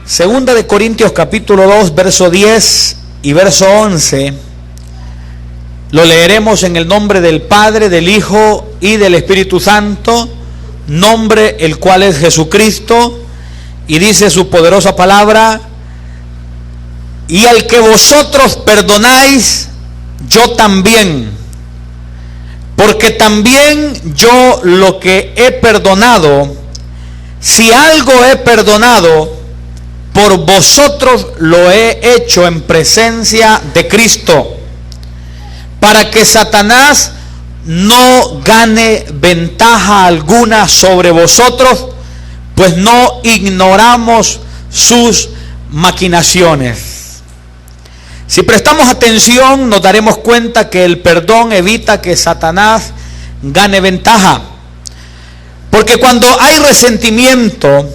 Segunda de Corintios capítulo 2, verso 10 y verso 11. Lo leeremos en el nombre del Padre, del Hijo y del Espíritu Santo, nombre el cual es Jesucristo, y dice su poderosa palabra: y al que vosotros perdonáis, yo también, porque también yo lo que he perdonado, si algo he perdonado, por vosotros lo he hecho en presencia de Cristo, para que Satanás no gane ventaja alguna sobre vosotros, pues no ignoramos sus maquinaciones. Si prestamos atención, nos daremos cuenta que el perdón evita que Satanás gane ventaja. Porque cuando hay resentimiento,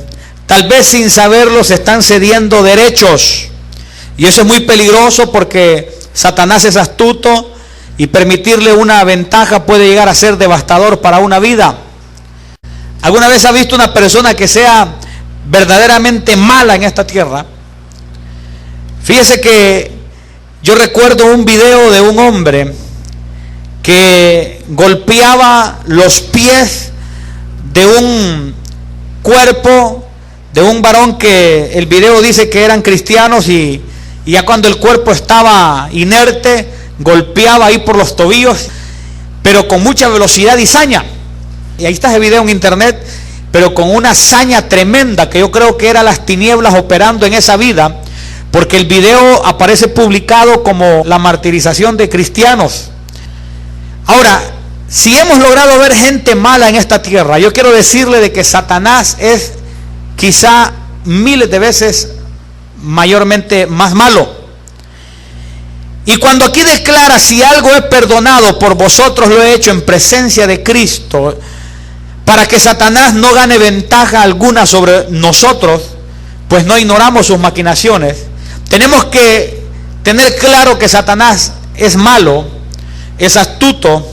tal vez sin saberlo se están cediendo derechos. Y eso es muy peligroso, porque Satanás es astuto y permitirle una ventaja puede llegar a ser devastador para una vida. ¿Alguna vez ha visto una persona que sea verdaderamente mala en esta tierra? Fíjese que yo recuerdo un video de un hombre que golpeaba los pies de un cuerpo de un varón que el video dice que eran cristianos, y ya cuando el cuerpo estaba inerte, golpeaba ahí por los tobillos, pero con mucha velocidad y saña. Y ahí está ese video en internet, pero con una saña tremenda, que yo creo que eran las tinieblas operando en esa vida, porque el video aparece publicado como la martirización de cristianos. Ahora, si hemos logrado ver gente mala en esta tierra, yo quiero decirle de que Satanás es quizá miles de veces mayormente más malo. Y cuando aquí declara: si algo he perdonado, por vosotros lo he hecho en presencia de Cristo, para que Satanás no gane ventaja alguna sobre nosotros, pues no ignoramos sus maquinaciones. Tenemos que tener claro que Satanás es malo, es astuto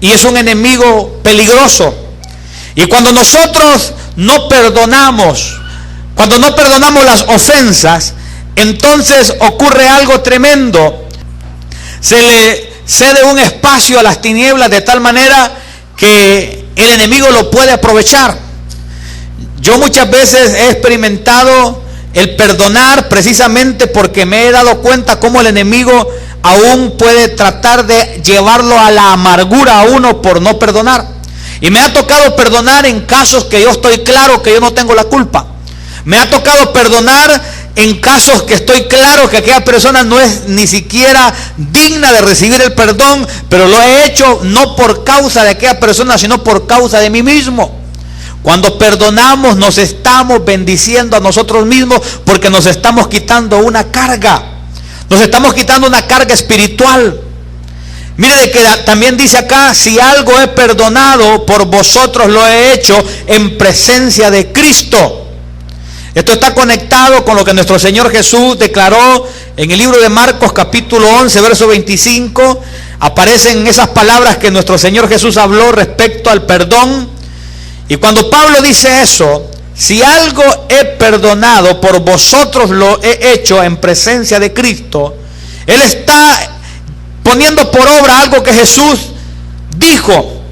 y es un enemigo peligroso. Y cuando nosotros no perdonamos, cuando no perdonamos las ofensas, entonces ocurre algo tremendo. Se le cede un espacio a las tinieblas de tal manera que el enemigo lo puede aprovechar. Yo muchas veces he experimentado el perdonar precisamente porque me he dado cuenta cómo el enemigo aún puede tratar de llevarlo a la amargura a uno por no perdonar. Y me ha tocado perdonar en casos que yo estoy claro que yo no tengo la culpa. Me ha tocado perdonar en casos que estoy claro que aquella persona no es ni siquiera digna de recibir el perdón, pero lo he hecho no por causa de aquella persona, sino por causa de mí mismo. Cuando perdonamos, nos estamos bendiciendo a nosotros mismos, porque nos estamos quitando una carga. Nos estamos quitando una carga espiritual. Mire de que también dice acá: si algo he perdonado, por vosotros lo he hecho en presencia de Cristo. Esto está conectado con lo que nuestro Señor Jesús declaró en el libro de Marcos capítulo 11, verso 25. Aparecen esas palabras que nuestro Señor Jesús habló respecto al perdón. Y cuando Pablo dice eso: si algo he perdonado, por vosotros lo he hecho en presencia de Cristo, él está poniendo por obra algo que Jesús dijo.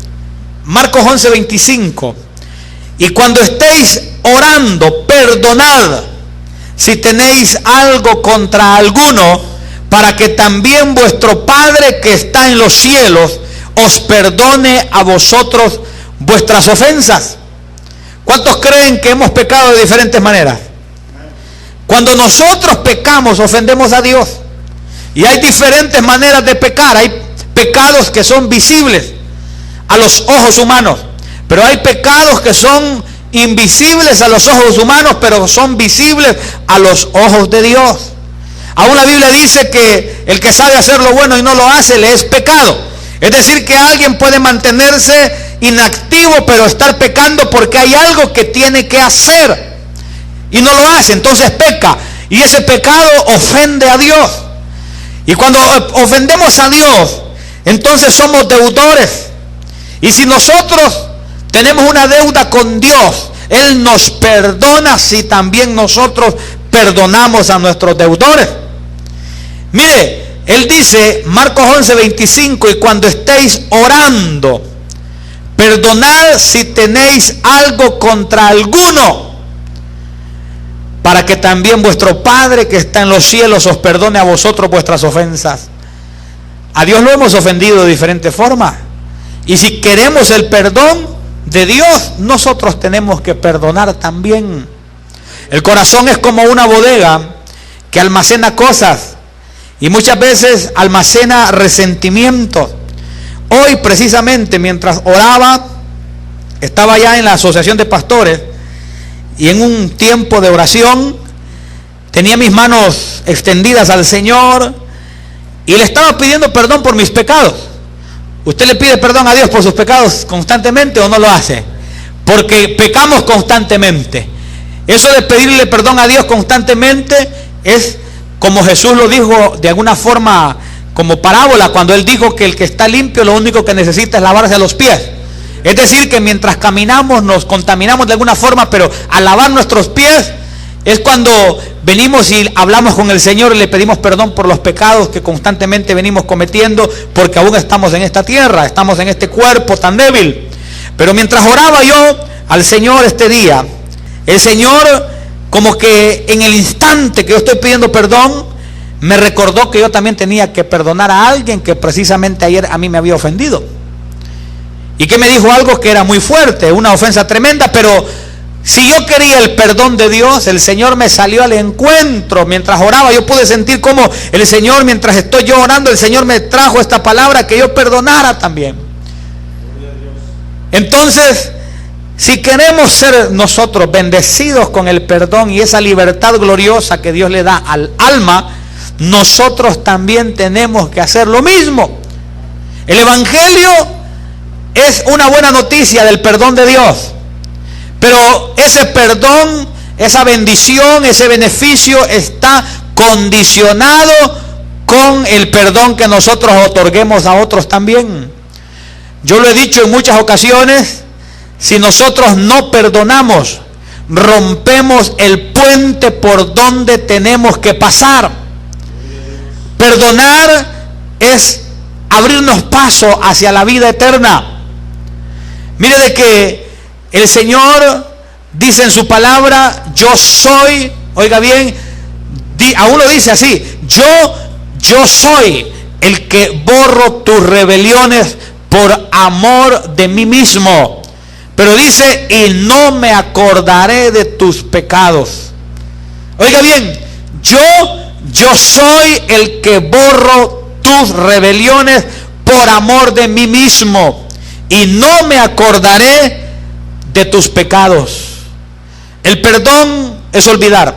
Marcos 11, 25. Y cuando estéis orando, perdonad si tenéis algo contra alguno, para que también vuestro Padre que está en los cielos os perdone a vosotros vuestras ofensas. ¿Cuántos creen que hemos pecado de diferentes maneras? Cuando nosotros pecamos, ofendemos a Dios. Y hay diferentes maneras de pecar. Hay pecados que son visibles a los ojos humanos, pero hay pecados que son invisibles a los ojos humanos, pero son visibles a los ojos de Dios. Aún la Biblia dice que el que sabe hacer lo bueno y no lo hace, le es pecado. Es decir, que alguien puede mantenerse inactivo, pero estar pecando porque hay algo que tiene que hacer y no lo hace, entonces peca. Y ese pecado ofende a Dios. Y cuando ofendemos a Dios, entonces somos deudores. Y si nosotros tenemos una deuda con Dios, Él nos perdona si también nosotros perdonamos a nuestros deudores. Mire, Él dice, Marcos 11:25, y cuando estéis orando, perdonad si tenéis algo contra alguno, para que también vuestro Padre que está en los cielos os perdone a vosotros vuestras ofensas. A Dios lo hemos ofendido de diferentes formas. Y si queremos el perdón de Dios, nosotros tenemos que perdonar también. El corazón es como una bodega que almacena cosas y muchas veces almacena resentimientos. Hoy precisamente mientras oraba, estaba ya en la asociación de pastores y en un tiempo de oración tenía mis manos extendidas al Señor y le estaba pidiendo perdón por mis pecados. ¿Usted le pide perdón a Dios por sus pecados constantemente o no lo hace? Porque pecamos constantemente. Eso de pedirle perdón a Dios constantemente es como Jesús lo dijo de alguna forma como parábola, cuando Él dijo que el que está limpio lo único que necesita es lavarse los pies. Es decir, que mientras caminamos nos contaminamos de alguna forma, pero al lavar nuestros pies es cuando venimos y hablamos con el Señor y le pedimos perdón por los pecados que constantemente venimos cometiendo, porque aún estamos en esta tierra, estamos en este cuerpo tan débil. Pero mientras oraba yo al Señor este día, el Señor, como que en el instante que yo estoy pidiendo perdón, me recordó que yo también tenía que perdonar a alguien que precisamente ayer a mí me había ofendido. Y que me dijo algo que era muy fuerte, una ofensa tremenda, pero si yo quería el perdón de Dios, el Señor me salió al encuentro. Mientras oraba, yo pude sentir como el Señor, mientras estoy yo orando, el Señor me trajo esta palabra que yo perdonara también. Entonces, si queremos ser nosotros bendecidos con el perdón y esa libertad gloriosa que Dios le da al alma, nosotros también tenemos que hacer lo mismo. El Evangelio es una buena noticia del perdón de Dios. Pero ese perdón, esa bendición, ese beneficio está condicionado con el perdón que nosotros otorguemos a otros también. Yo lo he dicho en muchas ocasiones, si nosotros no perdonamos, rompemos el puente por donde tenemos que pasar. Perdonar es abrirnos paso hacia la vida eterna. Mire de que el Señor dice en su palabra, yo soy, oiga bien, aún lo dice así, yo soy el que borro tus rebeliones por amor de mí mismo. Pero dice, y no me acordaré de tus pecados. Oiga bien, yo soy el que borro tus rebeliones por amor de mí mismo, y no me acordaré de tus pecados. El perdón es olvidar.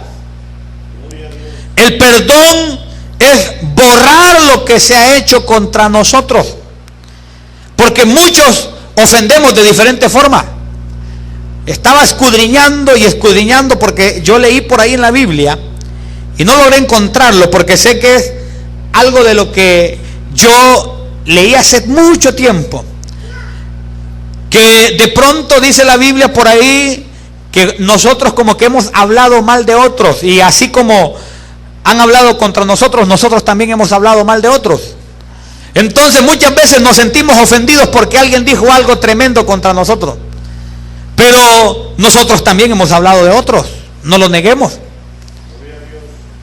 El perdón es borrar lo que se ha hecho contra nosotros. Porque muchos ofendemos de diferente forma. Estaba escudriñando y escudriñando porque yo leí por ahí en la Biblia y no logré encontrarlo porque sé que es algo de lo que yo leí hace mucho tiempo. Que de pronto dice la Biblia por ahí que nosotros como que hemos hablado mal de otros, y así como han hablado contra nosotros, nosotros también hemos hablado mal de otros. Entonces muchas veces nos sentimos ofendidos porque alguien dijo algo tremendo contra nosotros, pero nosotros también hemos hablado de otros, no lo neguemos.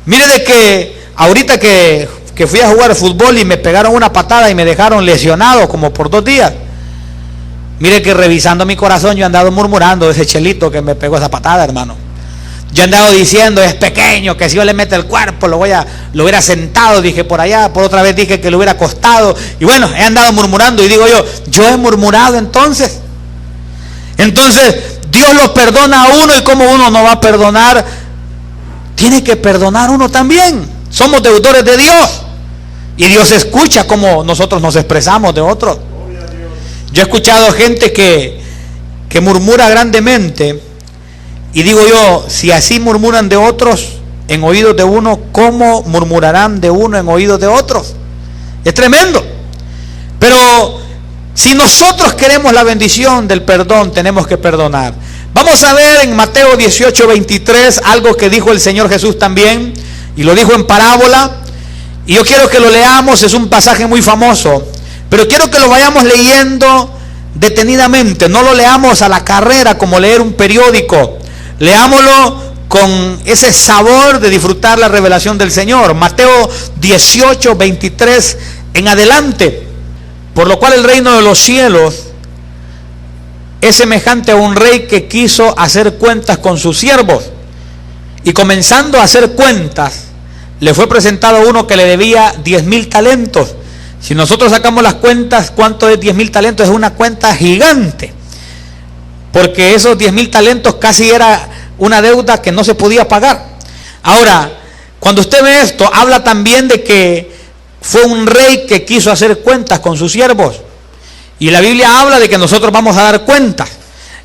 Mire de que ahorita que fui a jugar fútbol y me pegaron una patada y me dejaron lesionado como por 2 días. Mire que revisando mi corazón yo he andado murmurando de ese chelito que me pegó esa patada, hermano. Yo he andado diciendo, es pequeño, que si yo le meto el cuerpo lo hubiera sentado, dije por allá, por otra vez dije que lo hubiera acostado. Y bueno, he andado murmurando y digo yo he murmurado entonces. Entonces, Dios los perdona a uno, y como uno no va a perdonar, tiene que perdonar uno también. Somos deudores de Dios. Y Dios escucha cómo nosotros nos expresamos de otros. Yo he escuchado gente que murmura grandemente, y digo yo, si así murmuran de otros en oídos de uno, ¿cómo murmurarán de uno en oídos de otros? Es tremendo. Pero si nosotros queremos la bendición del perdón, tenemos que perdonar. Vamos a ver en Mateo 18:23 algo que dijo el Señor Jesús también, y lo dijo en parábola, y yo quiero que lo leamos. Es un pasaje muy famoso, pero quiero que lo vayamos leyendo detenidamente. No lo leamos a la carrera como leer un periódico, leámoslo con ese sabor de disfrutar la revelación del Señor. Mateo 18:23 en adelante. Por lo cual el reino de los cielos es semejante a un rey que quiso hacer cuentas con sus siervos, y comenzando a hacer cuentas, le fue presentado uno que le debía 10,000 talentos. Si nosotros sacamos las cuentas, ¿cuánto es 10,000 talentos? Es una cuenta gigante, porque esos 10,000 talentos casi era una deuda que no se podía pagar. Ahora, cuando usted ve esto, habla también de que fue un rey que quiso hacer cuentas con sus siervos. Y la Biblia habla de que nosotros vamos a dar cuentas.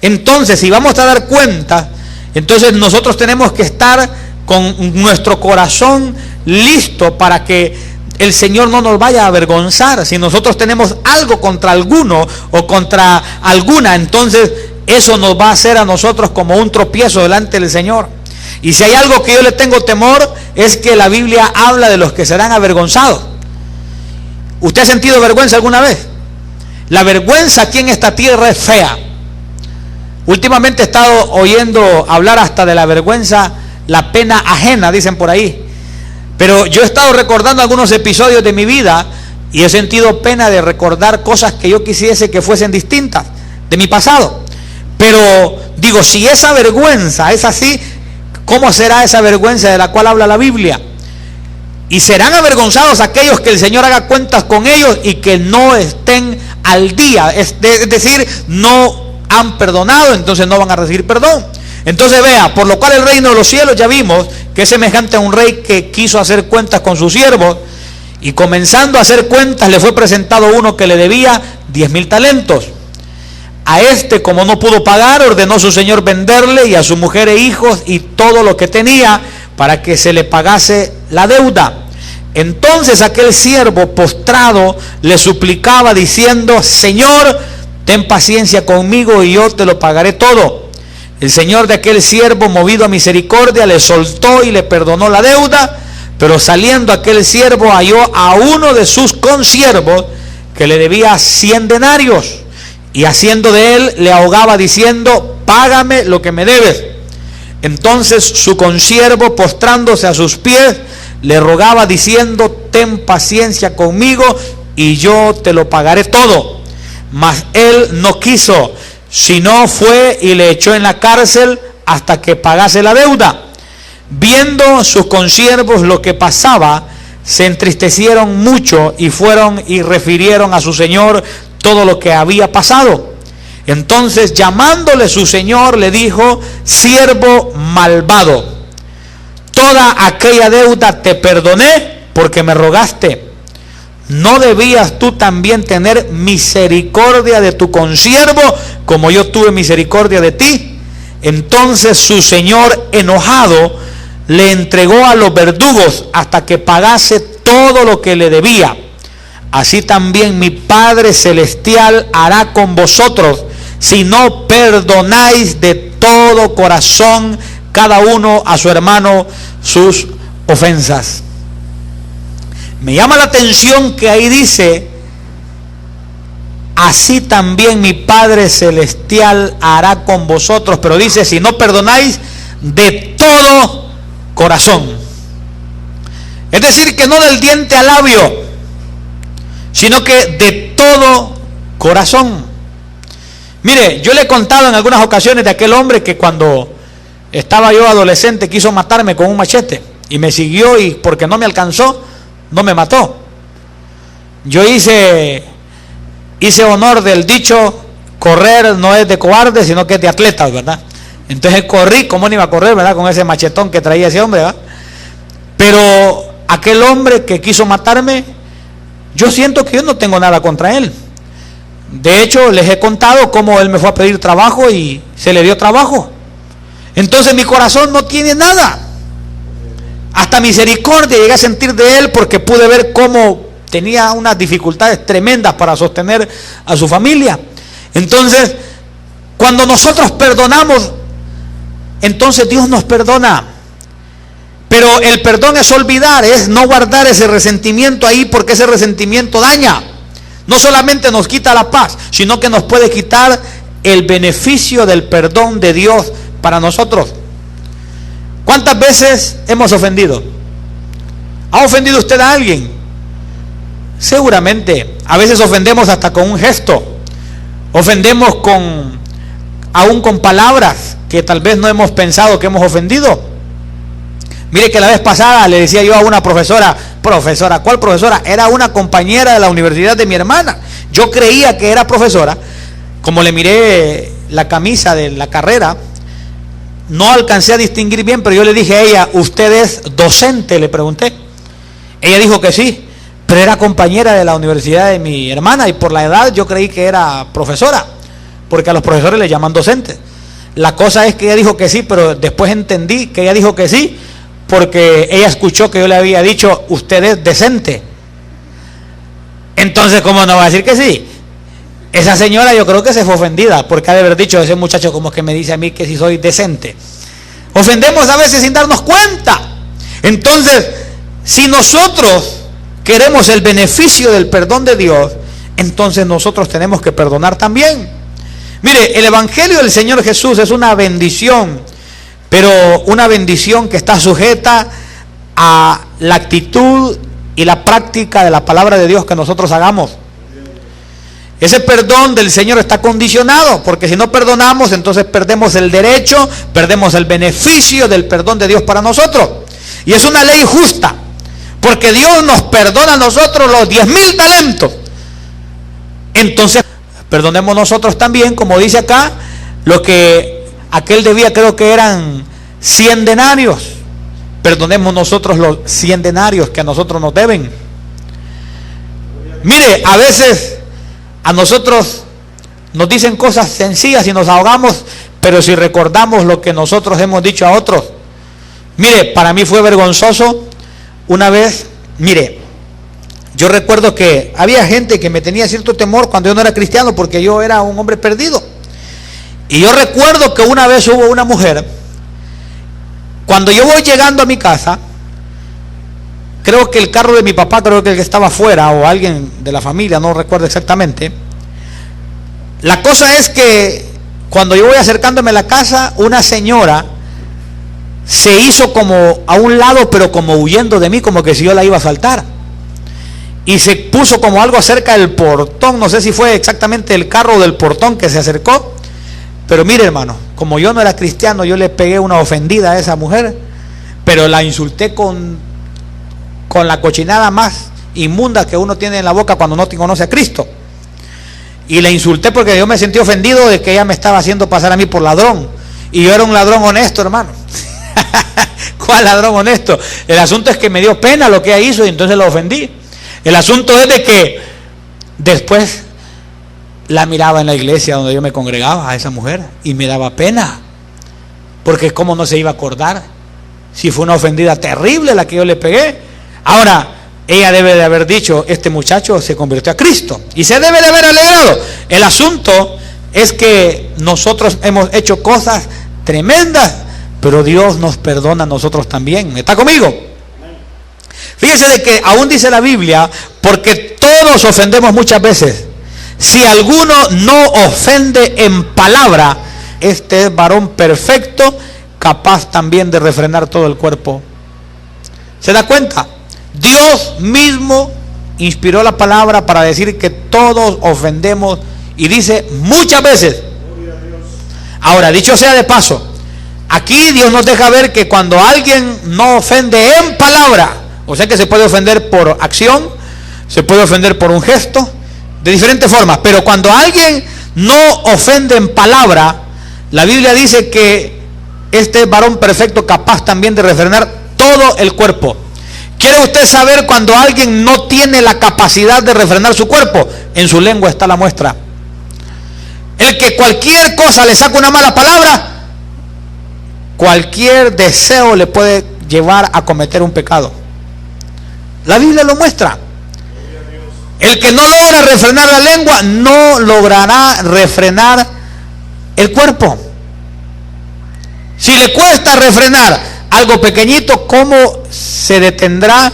Entonces, si vamos a dar cuentas, entonces nosotros tenemos que estar con nuestro corazón listo para que el Señor no nos vaya a avergonzar. Si nosotros tenemos algo contra alguno o contra alguna, entonces eso nos va a hacer a nosotros como un tropiezo delante del Señor. Y si hay algo que yo le tengo temor, es que la Biblia habla de los que serán avergonzados. ¿Usted ha sentido vergüenza alguna vez? La vergüenza aquí en esta tierra es fea. Últimamente he estado oyendo hablar hasta de la vergüenza, la pena ajena, dicen por ahí. Pero yo he estado recordando algunos episodios de mi vida y he sentido pena de recordar cosas que yo quisiese que fuesen distintas de mi pasado. Pero digo, si esa vergüenza es así, ¿cómo será esa vergüenza de la cual habla la Biblia? Y serán avergonzados aquellos que el Señor haga cuentas con ellos y que no estén al día, es decir, no han perdonado, entonces no van a recibir perdón. Entonces vea, por lo cual el reino de los cielos, ya vimos que es semejante a un rey que quiso hacer cuentas con sus siervos, y comenzando a hacer cuentas le fue presentado uno que le debía 10,000 talentos. A este, como no pudo pagar, ordenó su señor venderle, y a su mujer e hijos y todo lo que tenía, para que se le pagase la deuda. Entonces aquel siervo postrado le suplicaba diciendo: Señor, ten paciencia conmigo y yo te lo pagaré todo. El señor de aquel siervo, movido a misericordia, le soltó y le perdonó la deuda. Pero saliendo aquel siervo halló a uno de sus consiervos que le debía 100 denarios, y haciendo de él le ahogaba diciendo: págame lo que me debes. Entonces su consiervo, postrándose a sus pies, le rogaba diciendo: ten paciencia conmigo y yo te lo pagaré todo. Mas él no quiso, sino fue y le echó en la cárcel hasta que pagase la deuda. Viendo sus consiervos lo que pasaba, se entristecieron mucho y fueron y refirieron a su señor todo lo que había pasado. Entonces, llamándole su señor, le dijo: siervo malvado, toda aquella deuda te perdoné porque me rogaste. ¿No debías tú también tener misericordia de tu consiervo como yo tuve misericordia de ti? Entonces su señor, enojado, le entregó a los verdugos hasta que pagase todo lo que le debía. Así también mi Padre Celestial hará con vosotros, si no perdonáis de todo corazón cada uno a su hermano sus ofensas. Me llama la atención que ahí dice: así también mi Padre Celestial hará con vosotros, pero dice: si no perdonáis de todo corazón. Es decir, que no del diente al labio, sino que de todo corazón. Mire, yo le he contado en algunas ocasiones de aquel hombre que cuando estaba yo adolescente quiso matarme con un machete y me siguió, y porque no me alcanzó, no me mató. Yo hice honor del dicho: correr no es de cobarde, sino que es de atletas, ¿verdad? Entonces corrí, ¿cómo no iba a correr, verdad? Con ese machetón que traía ese hombre, ¿verdad? Pero aquel hombre que quiso matarme, yo siento que yo no tengo nada contra él. De hecho, les he contado cómo él me fue a pedir trabajo y se le dio trabajo. Entonces mi corazón no tiene nada. Hasta misericordia llegué a sentir de él, porque pude ver cómo tenía unas dificultades tremendas para sostener a su familia. Entonces, Cuando nosotros perdonamos, entonces Dios nos perdona. Pero el perdón es olvidar, es no guardar ese resentimiento ahí, porque ese resentimiento daña. No solamente nos quita la paz, sino que nos puede quitar el beneficio del perdón de Dios para nosotros. ¿Cuántas veces hemos ofendido? ¿Ha ofendido usted a alguien? Seguramente. A veces ofendemos hasta con un gesto. Ofendemos aún con palabras que tal vez no hemos pensado que hemos ofendido. Mire que la vez pasada le decía yo a una profesora, ¿cuál profesora? Era una compañera de la universidad de mi hermana. Yo creía que era profesora. Como le miré la camisa de la carrera, no alcancé a distinguir bien, pero yo le dije a ella, ¿usted es docente?, le pregunté. Ella dijo que sí, pero era compañera de la universidad de mi hermana, y por la edad yo creí que era profesora, porque a los profesores le llaman docentes. La cosa es que ella dijo que sí, pero después entendí que ella dijo que sí, porque ella escuchó que yo le había dicho, usted es decente. Entonces, ¿cómo no va a decir que sí? Esa señora yo creo que se fue ofendida, porque ha de haber dicho, ese muchacho como que me dice a mí que si soy decente. Ofendemos a veces sin darnos cuenta. Entonces, si nosotros queremos el beneficio del perdón de Dios, entonces nosotros tenemos que perdonar también. Mire, el Evangelio del Señor Jesús es una bendición, pero una bendición que está sujeta a la actitud y la práctica de la palabra de Dios que nosotros hagamos. Ese perdón del Señor está condicionado, porque si no perdonamos, entonces perdemos el derecho, perdemos el beneficio del perdón de Dios para nosotros. Y es una ley justa, porque Dios nos perdona a nosotros los 10,000 talentos. Entonces, perdonemos nosotros también, como dice acá, lo que aquel debía, creo que eran 100 denarios. Perdonemos nosotros los 100 denarios que a nosotros nos deben. Mire, a veces a nosotros nos dicen cosas sencillas y nos ahogamos, pero si recordamos lo que nosotros hemos dicho a otros. Mire, para mí fue vergonzoso una vez. Mire, yo recuerdo que había gente que me tenía cierto temor cuando yo no era cristiano, porque yo era un hombre perdido. Y yo recuerdo que una vez hubo una mujer, cuando yo voy llegando a mi casa, creo que el carro de mi papá, creo que estaba afuera, o alguien de la familia, no recuerdo exactamente. La cosa es que cuando yo voy acercándome a la casa, una señora se hizo como a un lado, pero como huyendo de mí, como que si yo la iba a asaltar. Y se puso como algo cerca del portón, no sé si fue exactamente el carro o del portón que se acercó. Pero mire, hermano, como yo no era cristiano, yo le pegué una ofendida a esa mujer, pero la insulté con la cochinada más inmunda que uno tiene en la boca cuando no conoce a Cristo. Y le insulté porque yo me sentí ofendido de que ella me estaba haciendo pasar a mí por ladrón, y yo era un ladrón honesto, hermano. ¿Cuál ladrón honesto? El asunto es que me dio pena lo que ella hizo y entonces la ofendí. El asunto es de que después la miraba en la iglesia donde yo me congregaba a esa mujer y me daba pena, porque cómo no se iba a acordar si fue una ofendida terrible la que yo le pegué. Ahora, ella debe de haber dicho, este muchacho se convirtió a Cristo, y se debe de haber alegrado. El asunto es que nosotros hemos hecho cosas tremendas, pero Dios nos perdona a nosotros también. ¿Está conmigo? Fíjese de que aún dice la Biblia, porque todos ofendemos muchas veces. Si alguno no ofende en palabra, este es varón perfecto, capaz también de refrenar todo el cuerpo. ¿Se da cuenta? Dios mismo inspiró la palabra para decir que todos ofendemos, y dice muchas veces. Ahora, dicho sea de paso, aquí Dios nos deja ver que cuando alguien no ofende en palabra, o sea que se puede ofender por acción, se puede ofender por un gesto, de diferentes formas, pero cuando alguien no ofende en palabra, la Biblia dice que este es varón perfecto, capaz también de refrenar todo el cuerpo. ¿Quiere usted saber cuando alguien no tiene la capacidad de refrenar su cuerpo? En su lengua está la muestra. El que cualquier cosa le saca una mala palabra, cualquier deseo le puede llevar a cometer un pecado. La Biblia lo muestra. El que no logra refrenar la lengua, no logrará refrenar el cuerpo. Si le cuesta refrenar algo pequeñito, ¿cómo se detendrá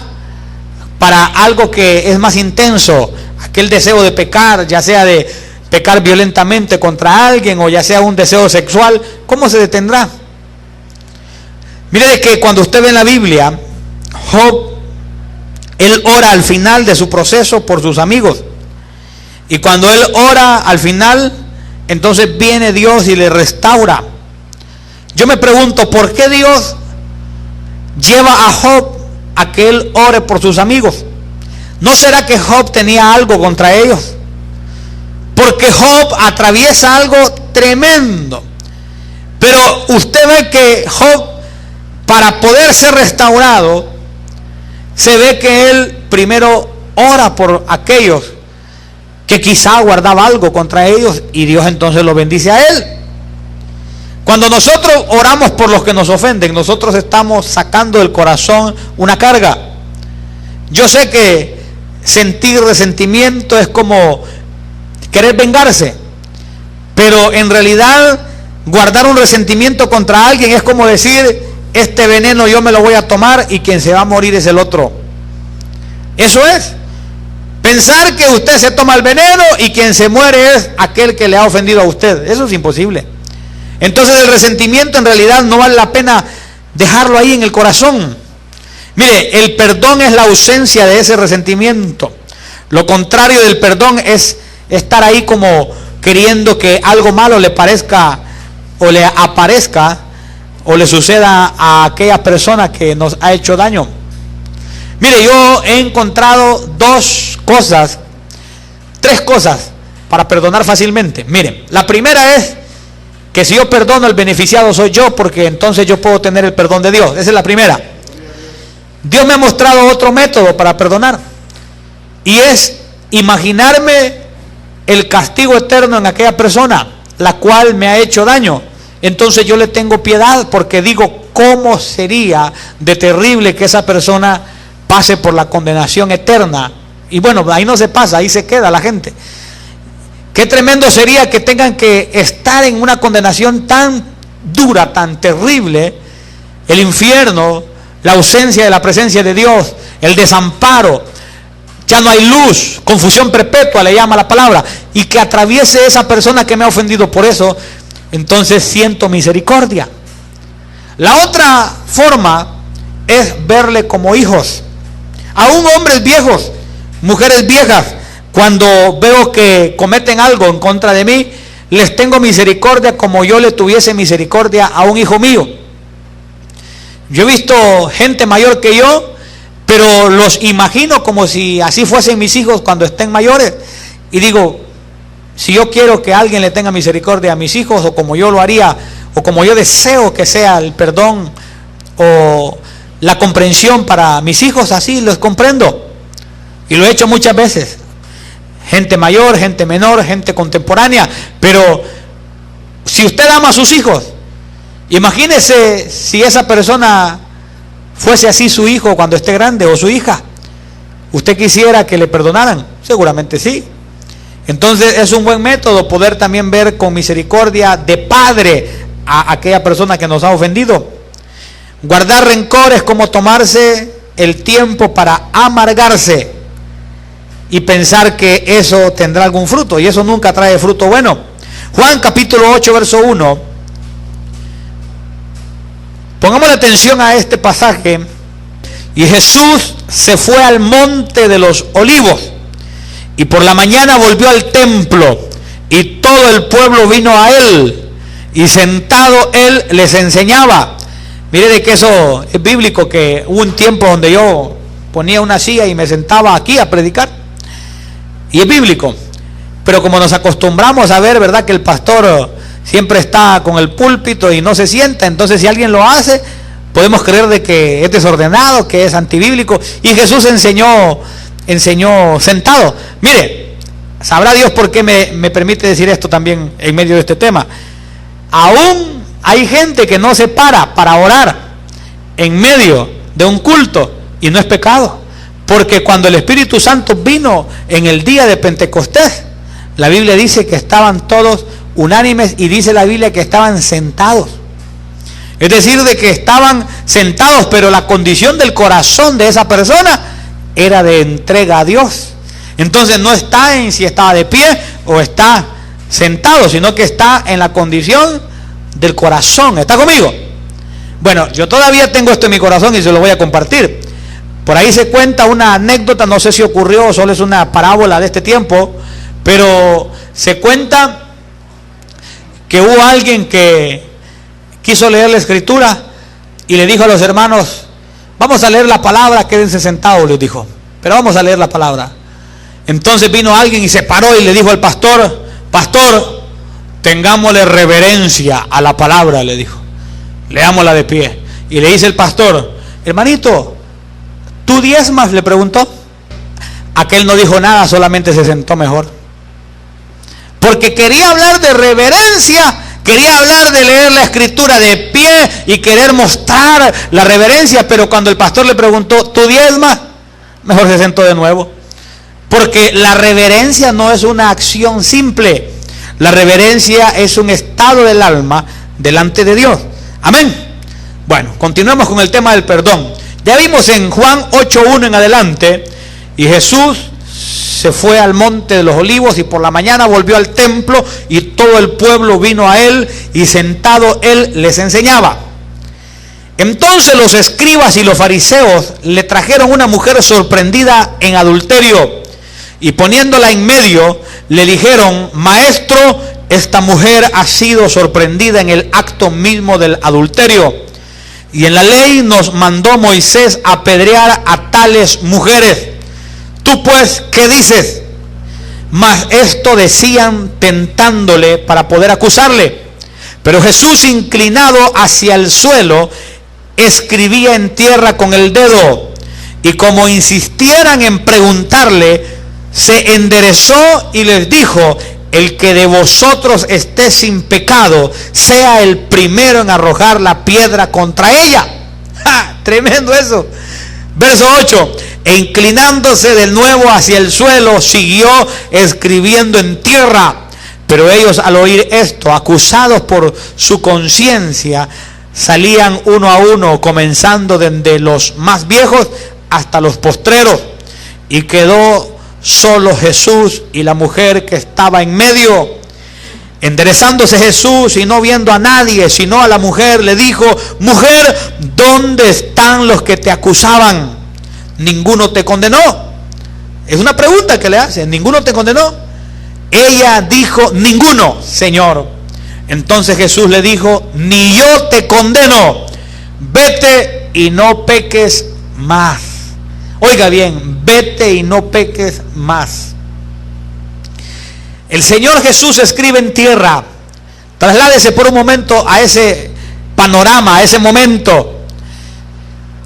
para algo que es más intenso? Aquel deseo de pecar, ya sea de pecar violentamente contra alguien o ya sea un deseo sexual, ¿cómo se detendrá? Mire de que cuando usted ve en la Biblia, Job, él ora al final de su proceso por sus amigos. Y cuando él ora al final, entonces viene Dios y le restaura. Yo me pregunto, ¿por qué Dios lleva a Job a que él ore por sus amigos? ¿No será que Job tenía algo contra ellos? Porque Job atraviesa algo tremendo. Pero usted ve que Job, para poder ser restaurado, se ve que él primero ora por aquellos que quizá guardaba algo contra ellos, y Dios entonces lo bendice a él. Cuando nosotros oramos por los que nos ofenden, nosotros estamos sacando del corazón una carga. Yo sé que sentir resentimiento es como querer vengarse, pero en realidad guardar un resentimiento contra alguien es como decir: este veneno yo me lo voy a tomar y quien se va a morir es el otro. Eso es pensar que usted se toma el veneno y quien se muere es aquel que le ha ofendido a usted. Eso es imposible. Entonces el resentimiento en realidad no vale la pena dejarlo ahí en el corazón. Mire, el perdón es la ausencia de ese resentimiento. Lo contrario del perdón es estar ahí como queriendo que algo malo le parezca o le aparezca o le suceda a aquella persona que nos ha hecho daño. Mire, yo he encontrado tres cosas para perdonar fácilmente. Mire, la primera es que si yo perdono, el beneficiado soy yo, porque entonces yo puedo tener el perdón de Dios. Esa es la primera. Dios me ha mostrado otro método para perdonar, y es imaginarme el castigo eterno en aquella persona la cual me ha hecho daño. Entonces yo le tengo piedad, porque digo: ¿cómo sería de terrible que esa persona pase por la condenación eterna? Y bueno, ahí no se pasa, ahí se queda la gente. Qué tremendo sería que tengan que estar en una condenación tan dura, tan terrible, el infierno, la ausencia de la presencia de Dios, el desamparo, ya no hay luz, confusión perpetua le llama la palabra, y que atraviese esa persona que me ha ofendido por eso. Entonces siento misericordia. La otra forma es verle como hijos, aún hombres viejos, mujeres viejas. Cuando veo que cometen algo en contra de mí, les tengo misericordia como yo le tuviese misericordia a un hijo mío. Yo he visto gente mayor que yo, pero los imagino como si así fuesen mis hijos cuando estén mayores. Y digo: si yo quiero que alguien le tenga misericordia a mis hijos, o como yo lo haría, o como yo deseo que sea el perdón o la comprensión para mis hijos, así los comprendo. Y lo he hecho muchas veces. Gente mayor, gente menor, gente contemporánea. Pero si usted ama a sus hijos, imagínese si esa persona fuese así su hijo cuando esté grande, o su hija. ¿Usted quisiera que le perdonaran? Seguramente sí. Entonces es un buen método poder también ver con misericordia de padre a aquella persona que nos ha ofendido. Guardar rencor es como tomarse el tiempo para amargarse y pensar que eso tendrá algún fruto, y eso nunca trae fruto bueno. Juan capítulo 8 verso 1. Pongamos la atención a este pasaje. Y Jesús se fue al monte de los olivos, y por la mañana volvió al templo, y todo el pueblo vino a él, y sentado él les enseñaba. Mire de que eso es bíblico, que hubo un tiempo donde yo ponía una silla y me sentaba aquí a predicar. Y es bíblico, pero como nos acostumbramos a ver, ¿verdad?, que el pastor siempre está con el púlpito y no se sienta, entonces si alguien lo hace, podemos creer de que es desordenado, que es antibíblico. Y Jesús enseñó sentado. Mire, sabrá Dios por qué me permite decir esto también en medio de este tema. Aún hay gente que no se para orar en medio de un culto, y no es pecado. Porque cuando el Espíritu Santo vino en el día de Pentecostés, la Biblia dice que estaban todos unánimes, y dice la Biblia que estaban sentados. Es decir, de que estaban sentados, pero la condición del corazón de esa persona era de entrega a Dios. Entonces no está en si estaba de pie o está sentado, sino que está en la condición del corazón. ¿Está conmigo? Bueno, yo todavía tengo esto en mi corazón y se lo voy a compartir. Por ahí se cuenta una anécdota, no sé si ocurrió o solo es una parábola de este tiempo, pero se cuenta que hubo alguien que quiso leer la escritura y le dijo a los hermanos: vamos a leer la palabra, quédense sentados, les dijo, pero vamos a leer la palabra. Entonces vino alguien y se paró y le dijo al pastor: pastor, tengámosle reverencia a la palabra, le dijo, leámosla de pie. Y le dice el pastor: hermanito, ¿tú diezmas?, le preguntó. Aquel no dijo nada, solamente se sentó mejor, porque quería hablar de reverencia, quería hablar de leer la escritura de pie y querer mostrar la reverencia, pero cuando el pastor le preguntó: ¿tú diezmas?, mejor se sentó de nuevo. Porque la reverencia no es una acción simple, la reverencia es un estado del alma delante de Dios. Amén. Bueno, continuemos con el tema del perdón. Ya vimos en Juan 8:1 en adelante, y Jesús se fue al monte de los olivos y por la mañana volvió al templo y todo el pueblo vino a él y sentado él les enseñaba. Entonces los escribas y los fariseos le trajeron una mujer sorprendida en adulterio y poniéndola en medio le dijeron: maestro, esta mujer ha sido sorprendida en el acto mismo del adulterio, y en la ley nos mandó Moisés apedrear a tales mujeres. Tú pues, ¿qué dices? Mas esto decían tentándole para poder acusarle. Pero Jesús, inclinado hacia el suelo, escribía en tierra con el dedo, y como insistieran en preguntarle, se enderezó y les dijo: el que de vosotros esté sin pecado, sea el primero en arrojar la piedra contra ella. ¡Ja! Tremendo eso. Verso 8: e inclinándose de nuevo hacia el suelo, siguió escribiendo en tierra. Pero ellos, al oír esto, acusados por su conciencia, salían uno a uno, comenzando desde los más viejos hasta los postreros, y quedó solo Jesús y la mujer que estaba en medio. Enderezándose Jesús y no viendo a nadie sino a la mujer, le dijo: mujer, ¿dónde están los que te acusaban? ¿Ninguno te condenó? Es una pregunta que le hacen: ¿ninguno te condenó? Ella dijo: ninguno, Señor. Entonces Jesús le dijo: ni yo te condeno, vete y no peques más. Oiga bien, vete y no peques más. El Señor Jesús escribe en tierra. Trasládese por un momento a ese panorama, a ese momento.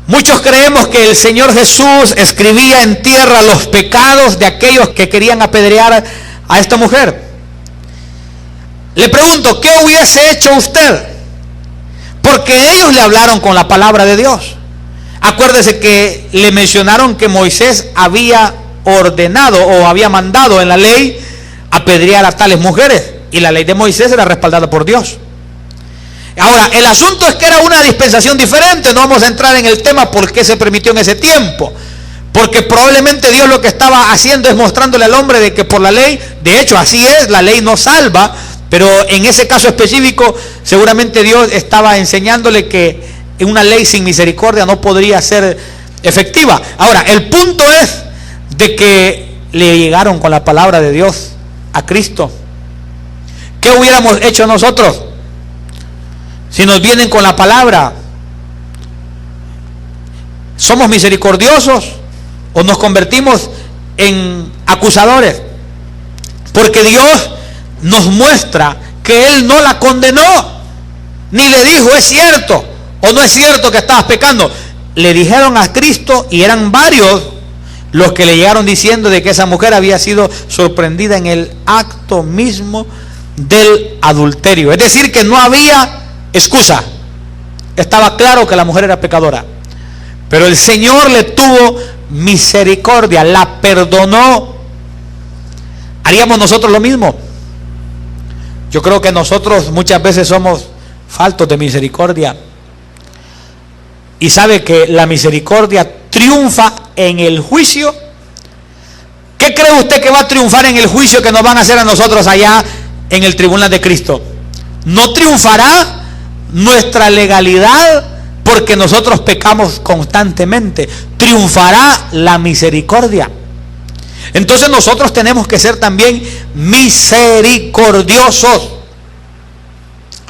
Muchos creemos que el Señor Jesús escribía en tierra los pecados de aquellos que querían apedrear a esta mujer. Le pregunto, ¿qué hubiese hecho usted? Porque ellos le hablaron con la palabra de Dios. Acuérdese que le mencionaron que Moisés había ordenado o había mandado en la ley apedrear a tales mujeres, y la ley de Moisés era respaldada por Dios. Ahora, el asunto es que era una dispensación diferente. No vamos a entrar en el tema por qué se permitió en ese tiempo, porque probablemente Dios lo que estaba haciendo es mostrándole al hombre de que por la ley, de hecho así es, la ley no salva, pero en ese caso específico seguramente Dios estaba enseñándole que una ley sin misericordia no podría ser efectiva. Ahora, el punto es de que le llegaron con la palabra de Dios a Cristo. ¿Qué hubiéramos hecho nosotros si nos vienen con la palabra? ¿Somos misericordiosos o nos convertimos en acusadores? Porque Dios nos muestra que Él no la condenó, ni le dijo: es cierto o no es cierto que estabas pecando. Le dijeron a Cristo, y eran varios los que le llegaron diciendo de que esa mujer había sido sorprendida en el acto mismo del adulterio. Es decir, que no había excusa. Estaba claro que la mujer era pecadora, pero el Señor le tuvo misericordia, la perdonó. ¿Haríamos nosotros lo mismo? Yo creo que nosotros muchas veces somos faltos de misericordia. Y sabe que la misericordia triunfa en el juicio. ¿Qué cree usted que va a triunfar en el juicio que nos van a hacer a nosotros allá en el tribunal de Cristo? No triunfará nuestra legalidad porque nosotros pecamos constantemente. Triunfará la misericordia. Entonces nosotros tenemos que ser también misericordiosos.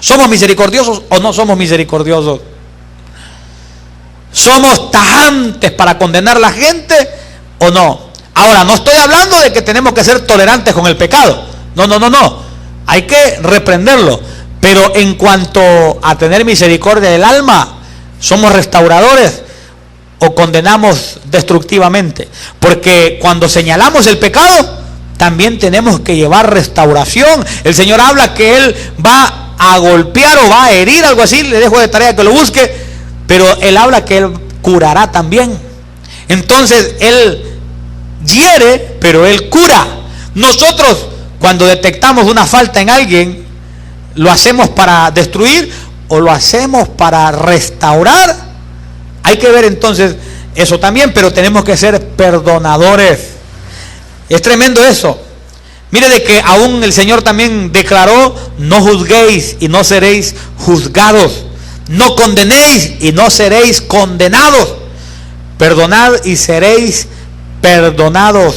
¿Somos misericordiosos o no somos misericordiosos? ¿Somos tajantes para condenar a la gente o no? Ahora, no estoy hablando de que tenemos que ser tolerantes con el pecado. No. Hay que reprenderlo. Pero en cuanto a tener misericordia del alma, ¿somos restauradores o condenamos destructivamente? Porque cuando señalamos el pecado, también tenemos que llevar restauración. El Señor habla que Él va a golpear o va a herir, algo así. Le dejo de tarea que lo busque. Pero Él habla que Él curará también. Entonces Él hiere, pero Él cura. Nosotros, cuando detectamos una falta en alguien, ¿lo hacemos para destruir o lo hacemos para restaurar? Hay que ver entonces eso también, pero tenemos que ser perdonadores. Es tremendo eso. Mire de que aún el Señor también declaró: no juzguéis y no seréis juzgados. No condenéis y no seréis condenados. Perdonad y seréis perdonados.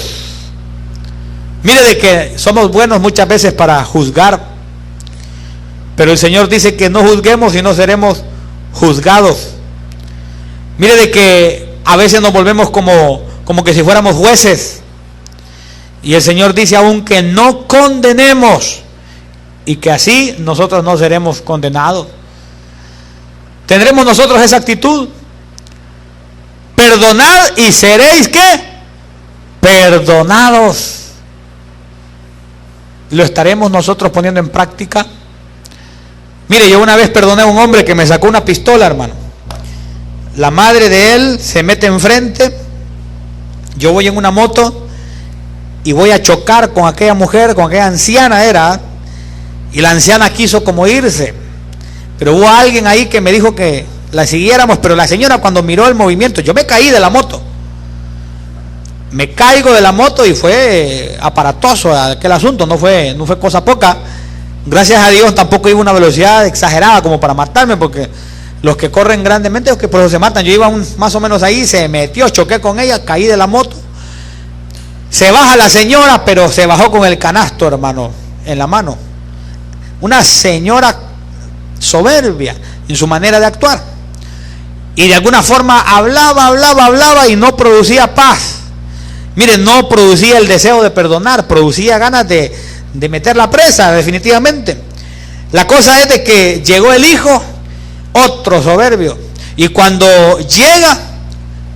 Mire de que somos buenos muchas veces para juzgar, pero el Señor dice que no juzguemos y no seremos juzgados. Mire de que a veces nos volvemos como que si fuéramos jueces, y el Señor dice aún que no condenemos y que así nosotros no seremos condenados. ¿Tendremos nosotros esa actitud? Perdonad y seréis ¿qué? Perdonados. ¿Lo estaremos nosotros poniendo en práctica? Mire, yo una vez perdoné a un hombre que me sacó una pistola, hermano. La madre de él se mete enfrente. Yo voy en una moto y voy a chocar con aquella mujer, con aquella anciana era. Y la anciana quiso como irse. Pero hubo alguien ahí que me dijo que la siguiéramos, pero la señora cuando miró el movimiento, yo me caí de la moto. Me caigo de la moto y fue aparatoso aquel asunto, no fue cosa poca. Gracias a Dios tampoco iba a una velocidad exagerada como para matarme, porque los que corren grandemente, los que por eso se matan. Yo iba más o menos ahí, se metió, choqué con ella, caí de la moto. Se baja la señora, pero se bajó con el canasto, hermano, en la mano. Una señora soberbia en su manera de actuar, y de alguna forma hablaba y no producía paz. Miren, no producía el deseo de perdonar, producía ganas de meterla presa, definitivamente. La cosa es de que llegó el hijo, otro soberbio, y cuando llega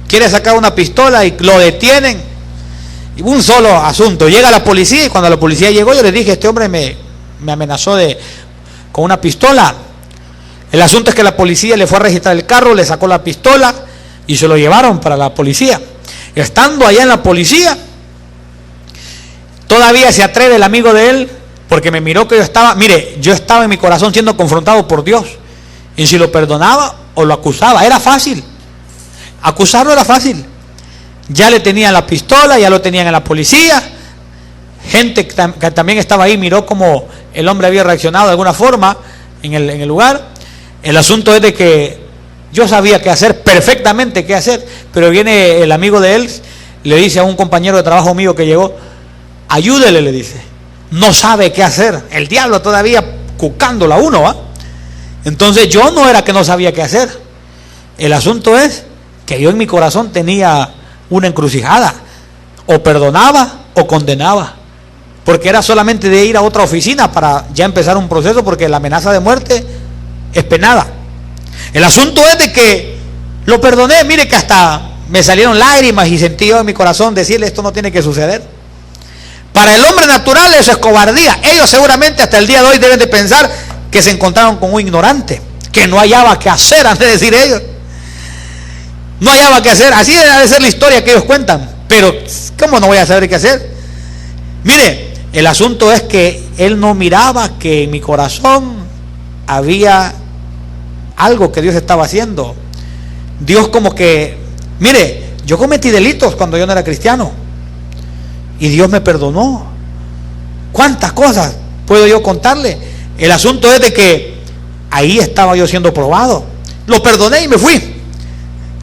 quiere sacar una pistola y lo detienen. Y un solo asunto, llega la policía, y cuando la policía llegó yo le dije: este hombre me amenazó con una pistola. El asunto es que la policía le fue a registrar el carro, le sacó la pistola y se lo llevaron para la policía. Estando allá en la policía, todavía se atreve el amigo de él, porque me miró que yo estaba en mi corazón siendo confrontado por Dios, y si lo perdonaba o lo acusaba, era fácil. Acusarlo era fácil. Ya le tenían la pistola, ya lo tenían en la policía. Gente que también estaba ahí miró cómo el hombre había reaccionado de alguna forma en el lugar. El asunto es de que yo sabía qué hacer, perfectamente qué hacer, pero viene el amigo de él, le dice a un compañero de trabajo mío que llegó: ayúdele, le dice, no sabe qué hacer. El diablo todavía cucándolo a uno, ¿va? Entonces yo no era que no sabía qué hacer. El asunto es que yo en mi corazón tenía una encrucijada: o perdonaba o condenaba, porque era solamente de ir a otra oficina para ya empezar un proceso, porque la amenaza de muerte es penada. El asunto es de que lo perdoné. Mire que hasta me salieron lágrimas y sentí yo en mi corazón decirle: esto no tiene que suceder. Para el hombre natural eso es cobardía. Ellos seguramente hasta el día de hoy deben de pensar que se encontraron con un ignorante, que no hallaba qué hacer, han de decir ellos. No hallaba qué hacer. Así debe de ser la historia que ellos cuentan. Pero ¿cómo no voy a saber qué hacer? Mire, El asunto es que él no miraba que en mi corazón había algo que Dios estaba haciendo. Dios como que, mire, yo cometí delitos cuando yo no era cristiano y Dios me perdonó. ¿Cuántas cosas puedo yo contarle? El asunto es de que ahí estaba yo siendo probado. Lo perdoné y me fui.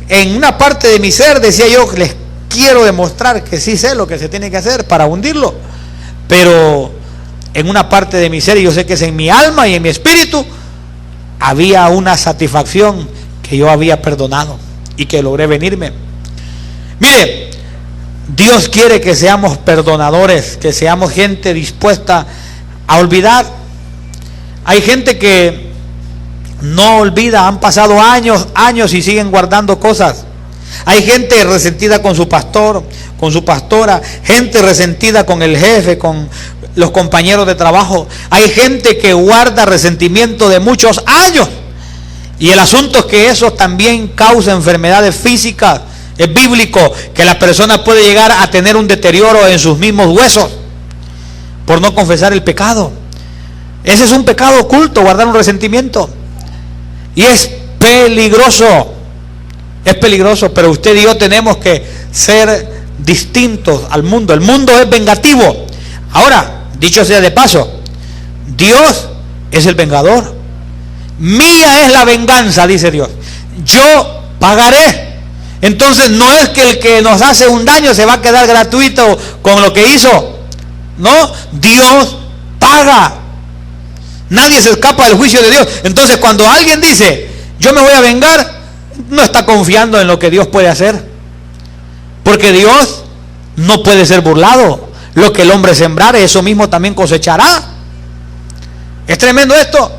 En una parte de mi ser decía yo, les quiero demostrar que sí sé lo que se tiene que hacer para hundirlo. Pero en una parte de mi ser, y yo sé que es en mi alma y en mi espíritu, había una satisfacción que yo había perdonado y que logré venirme. Mire, Dios quiere que seamos perdonadores, que seamos gente dispuesta a olvidar. Hay gente que no olvida, han pasado años y siguen guardando cosas. Hay gente resentida con su pastor, con su pastora, gente resentida con el jefe, con los compañeros de trabajo. Hay gente que guarda resentimiento de muchos años. Y el asunto es que eso también causa enfermedades físicas. Es bíblico que la persona puede llegar a tener un deterioro en sus mismos huesos por no confesar el pecado. Ese es un pecado oculto, guardar un resentimiento. Y es peligroso. Es peligroso, pero usted y yo tenemos que ser distintos al mundo. El mundo es vengativo. Ahora, dicho sea de paso, Dios es el vengador. Mía es la venganza, dice Dios. Yo pagaré. Entonces no es que el que nos hace un daño se va a quedar gratuito con lo que hizo. No, Dios paga. Nadie se escapa del juicio de Dios. Entonces cuando alguien dice, yo me voy a vengar, no está confiando en lo que Dios puede hacer. Porque Dios no puede ser burlado. Lo que el hombre sembrare, eso mismo también cosechará. Es tremendo esto.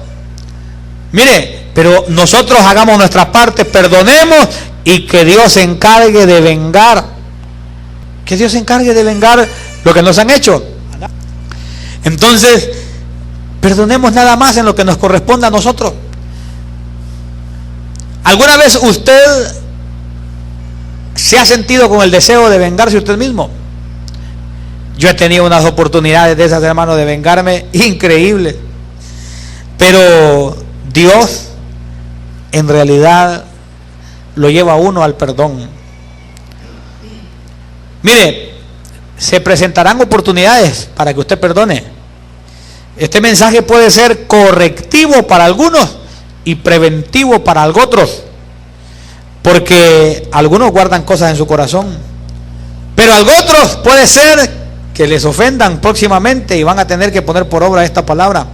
Mire, pero nosotros hagamos nuestra parte, perdonemos y que Dios se encargue de vengar. Que Dios se encargue de vengar lo que nos han hecho. Entonces, perdonemos nada más en lo que nos corresponde a nosotros. ¿Alguna vez usted se ha sentido con el deseo de vengarse usted mismo? Yo he tenido unas oportunidades de esas, hermanos, de vengarme increíbles. Pero Dios en realidad lo lleva a uno al perdón. Mire, se presentarán oportunidades para que usted perdone. Este mensaje puede ser correctivo para algunos y preventivo para otros, porque algunos guardan cosas en su corazón, pero a otros puede ser que les ofendan próximamente y van a tener que poner por obra esta palabra,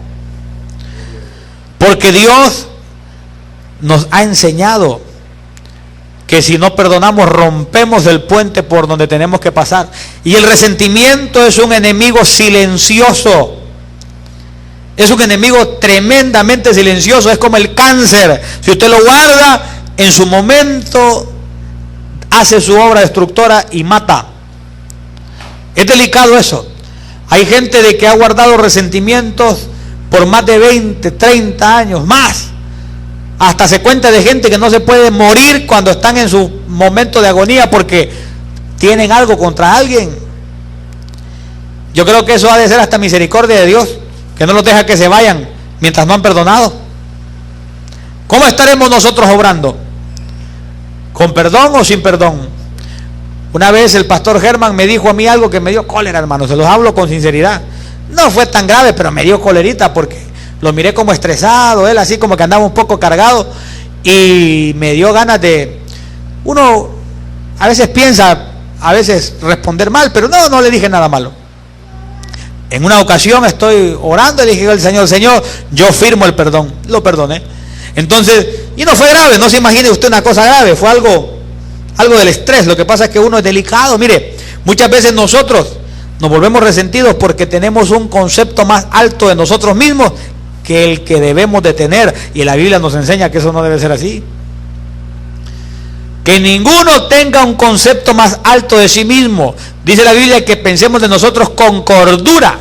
porque Dios nos ha enseñado que si no perdonamos rompemos el puente por donde tenemos que pasar. Y el resentimiento es un enemigo silencioso. Es un enemigo tremendamente silencioso. Es como el cáncer. Si usted lo guarda, en su momento hace su obra destructora y mata. Es delicado eso. Hay gente de que ha guardado resentimientos por más de 20, 30 años, más. Hasta se cuenta de gente que no se puede morir cuando están en su momento de agonía porque tienen algo contra alguien. Yo creo que eso ha de ser hasta misericordia de Dios, que no los deja que se vayan mientras no han perdonado. ¿Cómo estaremos nosotros obrando? ¿Con perdón o sin perdón? Una vez el pastor Germán me dijo a mí algo que me dio cólera, hermano, se los hablo con sinceridad. No fue tan grave, pero me dio colerita porque lo miré como estresado, él así como que andaba un poco cargado y me dio ganas de... Uno a veces piensa, a veces responder mal, pero no le dije nada malo. En una ocasión estoy orando y le dije al Señor, Señor, yo firmo el perdón. Lo perdoné. Entonces, y no fue grave, no se imagine usted una cosa grave, fue algo del estrés. Lo que pasa es que uno es delicado. Mire, muchas veces nosotros nos volvemos resentidos porque tenemos un concepto más alto de nosotros mismos que el que debemos de tener, y la Biblia nos enseña que eso no debe ser así. Que ninguno tenga un concepto más alto de sí mismo. Dice la Biblia que pensemos de nosotros con cordura.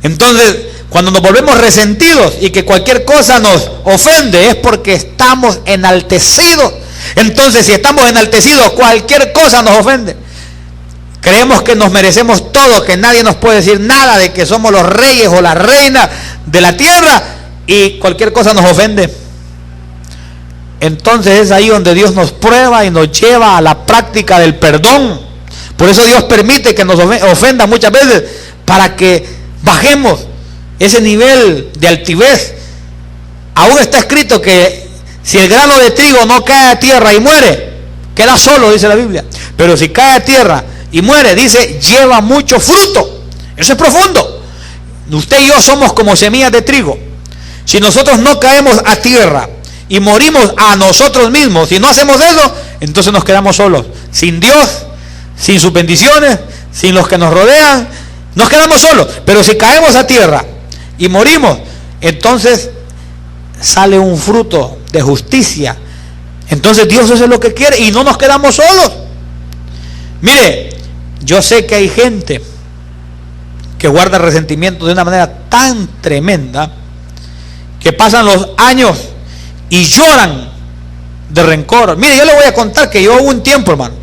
Entonces, cuando nos volvemos resentidos y que cualquier cosa nos ofende, es porque estamos enaltecidos. Entonces, si estamos enaltecidos, cualquier cosa nos ofende. Creemos que nos merecemos todo, que nadie nos puede decir nada, de que somos los reyes o la reina de la tierra y cualquier cosa nos ofende. Entonces es ahí donde Dios nos prueba y nos lleva a la práctica del perdón. Por eso Dios permite que nos ofenda muchas veces, para que bajemos ese nivel de altivez. Aún está escrito que si el grano de trigo no cae a tierra y muere, queda solo, dice la Biblia. Pero si cae a tierra y muere, dice, lleva mucho fruto. Eso es profundo. Usted y yo somos como semillas de trigo. Si nosotros no caemos a tierra y morimos a nosotros mismos, si no hacemos eso, entonces nos quedamos solos, sin Dios, sin sus bendiciones, sin los que nos rodean, nos quedamos solos. Pero si caemos a tierra y morimos, entonces sale un fruto de justicia. Entonces Dios eso es lo que quiere y no nos quedamos solos. Mire, yo sé que hay gente que guarda resentimiento de una manera tan tremenda que pasan los años y lloran de rencor. Mire, yo le voy a contar que yo hubo un tiempo, hermano,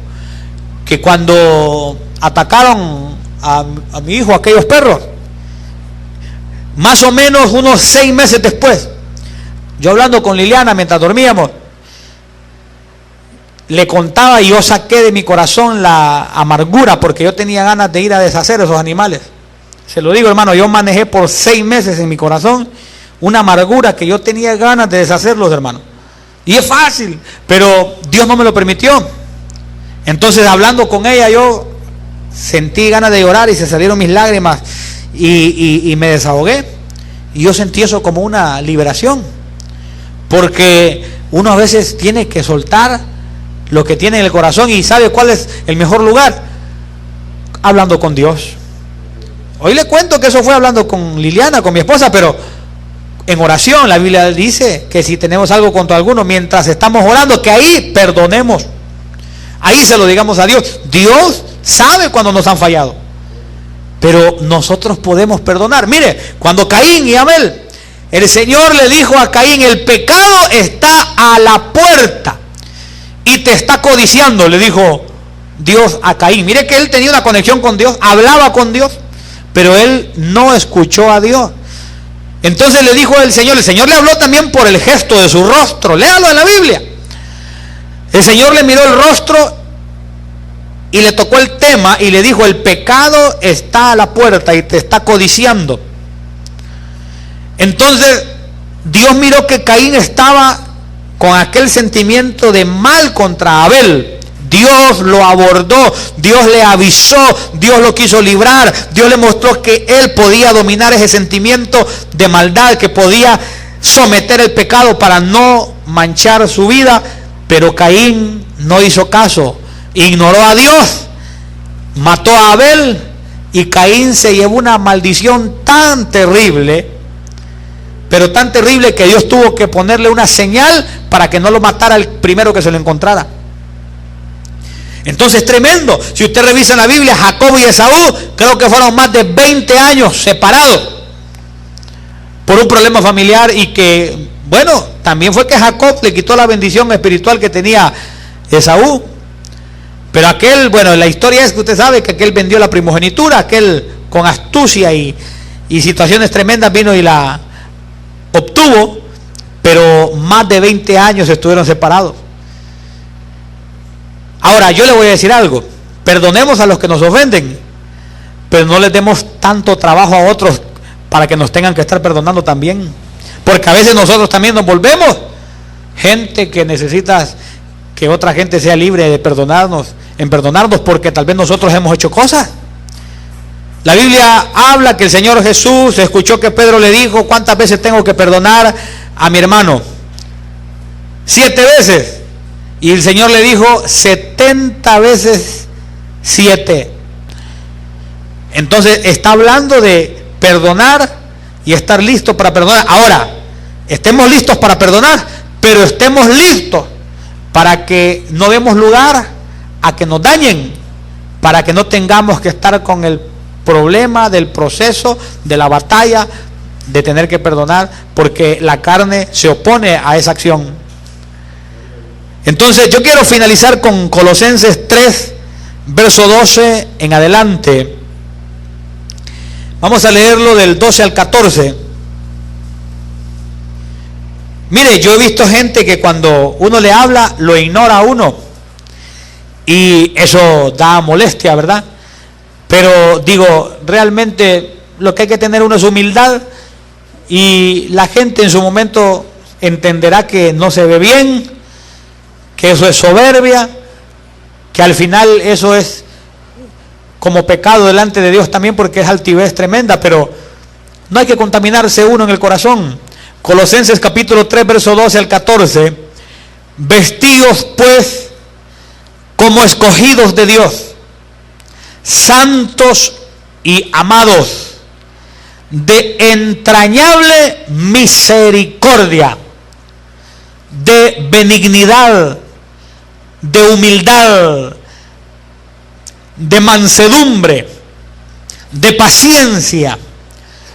que cuando atacaron a mi hijo, aquellos perros, más o menos unos 6 meses después, yo hablando con Liliana mientras dormíamos, le contaba y yo saqué de mi corazón la amargura, porque yo tenía ganas de ir a deshacer esos animales. Se lo digo, hermano, yo manejé por 6 meses en mi corazón una amargura que yo tenía ganas de deshacerlos, hermano. Y es fácil, pero Dios no me lo permitió. Entonces, hablando con ella, yo sentí ganas de llorar y se salieron mis lágrimas y me desahogué. Y yo sentí eso como una liberación, porque uno a veces tiene que soltar lo que tiene en el corazón. ¿Y sabe cuál es el mejor lugar? Hablando con Dios. Hoy le cuento que eso fue hablando con Liliana, con mi esposa, pero en oración. La Biblia dice que si tenemos algo contra alguno, mientras estamos orando, que ahí perdonemos. Ahí se lo digamos a Dios. Dios sabe cuando nos han fallado, pero nosotros podemos perdonar. Mire, cuando Caín y Abel, el Señor le dijo a Caín: el pecado está a la puerta y te está codiciando, le dijo Dios a Caín. Mire que él tenía una conexión con Dios, hablaba con Dios, pero él no escuchó a Dios. Entonces le dijo el Señor le habló también por el gesto de su rostro. Léalo en la Biblia. El Señor le miró el rostro y le tocó el tema y le dijo: el pecado está a la puerta y te está codiciando. Entonces Dios miró que Caín estaba con aquel sentimiento de mal contra Abel. Dios lo abordó, Dios le avisó, Dios lo quiso librar, Dios le mostró que él podía dominar ese sentimiento de maldad, que podía someter el pecado para no manchar su vida. Pero Caín no hizo caso, ignoró a Dios, mató a Abel, y Caín se llevó una maldición tan terrible, pero tan terrible, que Dios tuvo que ponerle una señal para que no lo matara el primero que se lo encontrara. Entonces, tremendo. Si usted revisa en la Biblia, Jacob y Esaú, creo que fueron más de 20 años separados por un problema familiar, y que, bueno, también fue que Jacob le quitó la bendición espiritual que tenía Esaú. Pero aquel, bueno, la historia es que usted sabe que aquel vendió la primogenitura, aquel con astucia y situaciones tremendas vino y la obtuvo, pero más de 20 años estuvieron separados. Ahora, yo le voy a decir algo: perdonemos a los que nos ofenden, pero no les demos tanto trabajo a otros para que nos tengan que estar perdonando también, porque a veces nosotros también nos volvemos gente que necesita que otra gente sea libre de perdonarnos, porque tal vez nosotros hemos hecho cosas. La Biblia habla que el Señor Jesús escuchó que Pedro le dijo: ¿cuántas veces tengo que perdonar a mi hermano? 7 veces. Y el Señor le dijo: 70 veces 7. Entonces está hablando de perdonar y estar listo para perdonar. Ahora, estemos listos para perdonar, pero estemos listos para que no demos lugar a que nos dañen, para que no tengamos que estar con el problema del proceso, de la batalla, de tener que perdonar, porque la carne se opone a esa acción. Entonces yo quiero finalizar con Colosenses 3, verso 12 en adelante. Vamos a leerlo del 12 al 14. Mire, yo he visto gente que cuando uno le habla, lo ignora a uno. Y eso da molestia, ¿verdad? Pero digo, realmente lo que hay que tener uno es humildad. Y la gente en su momento entenderá que no se ve bien, que eso es soberbia, que al final eso es como pecado delante de Dios también, porque es altivez tremenda, pero no hay que contaminarse uno en el corazón. Colosenses capítulo 3, verso 12 al 14. Vestidos pues como escogidos de Dios, santos y amados, de entrañable misericordia, de benignidad, de humildad, de mansedumbre, de paciencia,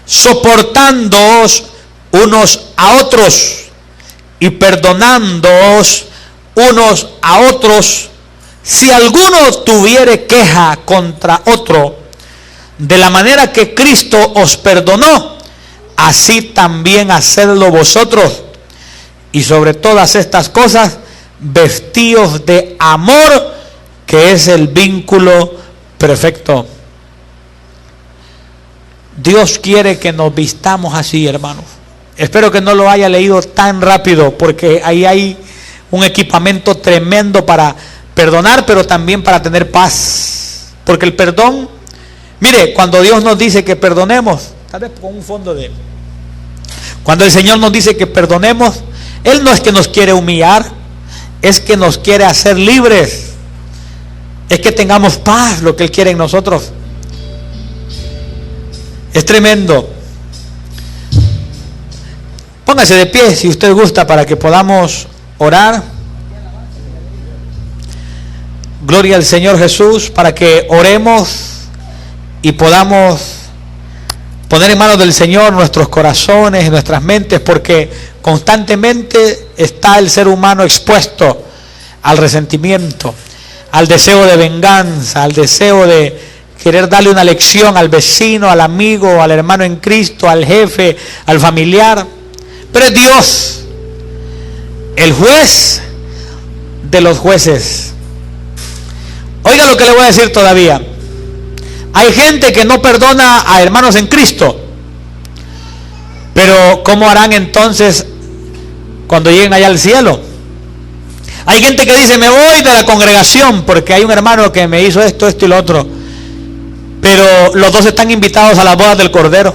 soportándoos unos a otros y perdonándoos unos a otros, si alguno tuviere queja contra otro, de la manera que Cristo os perdonó, así también hacedlo vosotros. Y sobre todas estas cosas, vestíos de amor, que es el vínculo perfecto. Dios quiere que nos vistamos así, hermanos. Espero que no lo haya leído tan rápido, porque ahí hay un equipamiento tremendo para perdonar, pero también para tener paz. Porque el perdón, mire, cuando Dios nos dice que perdonemos, tal vez con un fondo de... Cuando el Señor nos dice que perdonemos, Él no es que nos quiere humillar, es que nos quiere hacer libres. Es que tengamos paz, lo que Él quiere en nosotros. Es tremendo. Póngase de pie si usted gusta para que podamos orar. Gloria al Señor Jesús, para que oremos y podamos poner en manos del Señor nuestros corazones y nuestras mentes, porque constantemente está el ser humano expuesto al resentimiento, al deseo de venganza, al deseo de querer darle una lección al vecino, al amigo, al hermano en Cristo, al jefe, al familiar. Pero es Dios el juez de los jueces. Oiga lo que le voy a decir todavía. Hay gente que no perdona a hermanos en Cristo, pero ¿cómo harán entonces cuando lleguen allá al cielo? Hay gente que dice: me voy de la congregación porque hay un hermano que me hizo esto, esto y lo otro, pero los dos están invitados a las bodas del Cordero.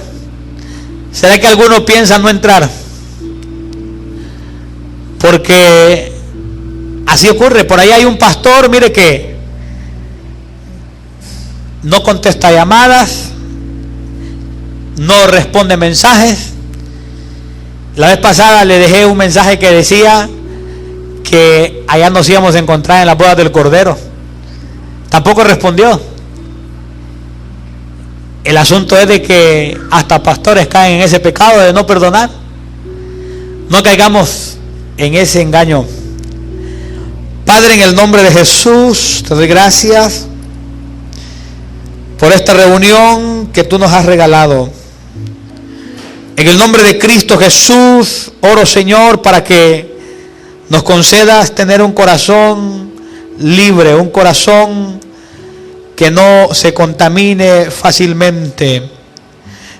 ¿Será que alguno piensa no entrar? Porque así ocurre. Por ahí hay un pastor, mire, que no contesta llamadas, no responde mensajes. La vez pasada le dejé un mensaje que decía que allá nos íbamos a encontrar en las bodas del Cordero. Tampoco respondió. El asunto es de que hasta pastores caen en ese pecado de no perdonar. No caigamos en ese engaño. Padre, en el nombre de Jesús, te doy gracias por esta reunión que tú nos has regalado. En el nombre de Cristo Jesús, oro, Señor, para que nos concedas tener un corazón libre, un corazón que no se contamine fácilmente.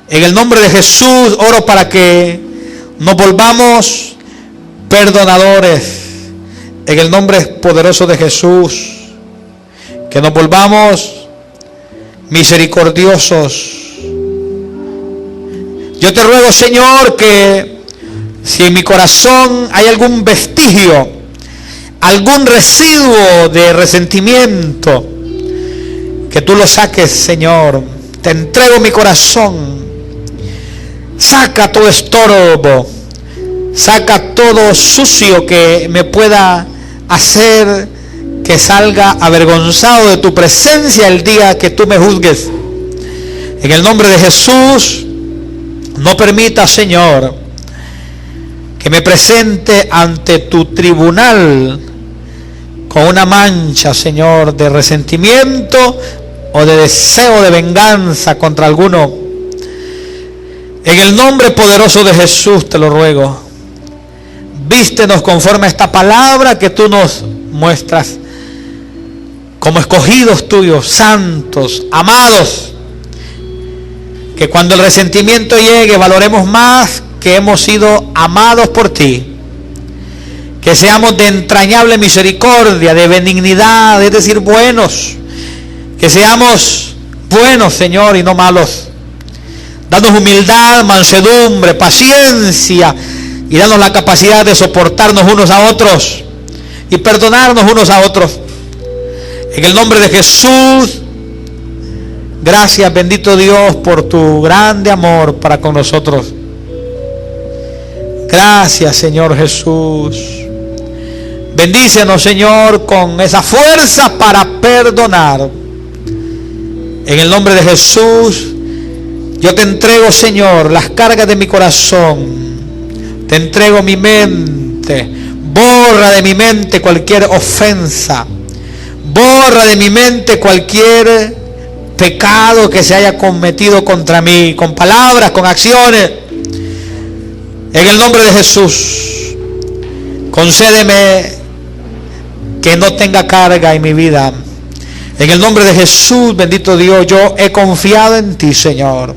En el nombre de Jesús, oro para que nos volvamos perdonadores. En el nombre poderoso de Jesús, que nos volvamos misericordiosos. Yo te ruego, Señor, que si en mi corazón hay algún vestigio, algún residuo de resentimiento, que tú lo saques, Señor. Te entrego mi corazón. Saca todo estorbo, saca todo sucio que me pueda hacer que salga avergonzado de tu presencia el día que tú me juzgues. En el nombre de Jesús, no permita, Señor, que me presente ante tu tribunal con una mancha, Señor, de resentimiento o de deseo de venganza contra alguno. En el nombre poderoso de Jesús te lo ruego. Vístenos conforme a esta palabra que tú nos muestras, como escogidos tuyos, santos, amados. Que cuando el resentimiento llegue, valoremos más que hemos sido amados por ti. Que seamos de entrañable misericordia, de benignidad, es decir, buenos. Que seamos buenos, Señor, y no malos. Danos humildad, mansedumbre, paciencia, y danos la capacidad de soportarnos unos a otros y perdonarnos unos a otros. En el nombre de Jesús, gracias, bendito Dios, por tu grande amor para con nosotros. Gracias, Señor Jesús. Bendícenos, Señor, con esa fuerza para perdonar. En el nombre de Jesús, yo te entrego, Señor, las cargas de mi corazón. Te entrego mi mente. Borra de mi mente cualquier ofensa. Borra de mi mente cualquier pecado que se haya cometido contra mí, con palabras, con acciones. En el nombre de Jesús, concédeme que no tenga carga en mi vida. En el nombre de Jesús, bendito Dios, yo he confiado en ti, Señor.